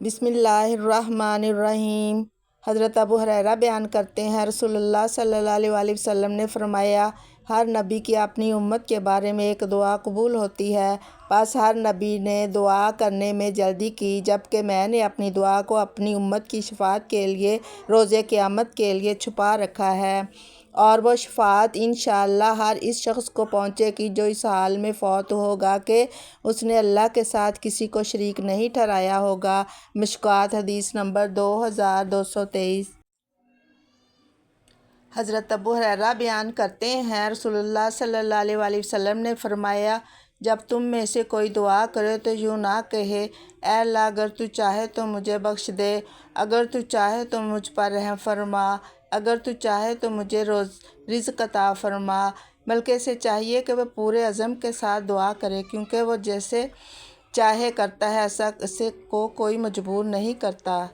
بسم اللہ الرحمن الرحیم۔ حضرت ابو ہریرہ بیان کرتے ہیں، رسول اللہ صلی اللہ علیہ وآلہ وسلم نے فرمایا، ہر نبی کی اپنی امت کے بارے میں ایک دعا قبول ہوتی ہے، بس ہر نبی نے دعا کرنے میں جلدی کی، جبکہ میں نے اپنی دعا کو اپنی امت کی شفاعت کے لیے روزِ قیامت کے لیے چھپا رکھا ہے، اور وہ شفاعت انشاءاللہ ہر اس شخص کو پہنچے گی جو اس حال میں فوت ہوگا کہ اس نے اللہ کے ساتھ کسی کو شریک نہیں ٹھہرایا ہوگا۔ مشکوٰۃ حدیث نمبر 2223۔ حضرت ابو ہریرہ بیان کرتے ہیں، رسول اللہ صلی اللہ علیہ وآلہ وسلم نے فرمایا، جب تم میں سے کوئی دعا کرے تو یوں نہ کہے، اے اللہ اگر تو چاہے تو مجھے بخش دے، اگر تو چاہے تو مجھ پر رحم فرما، اگر تو چاہے تو مجھے رزق عطا فرما، بلکہ اسے چاہیے کہ وہ پورے عزم کے ساتھ دعا کرے، کیونکہ وہ جیسے چاہے کرتا ہے، ایسا اسے کو کوئی مجبور نہیں کرتا۔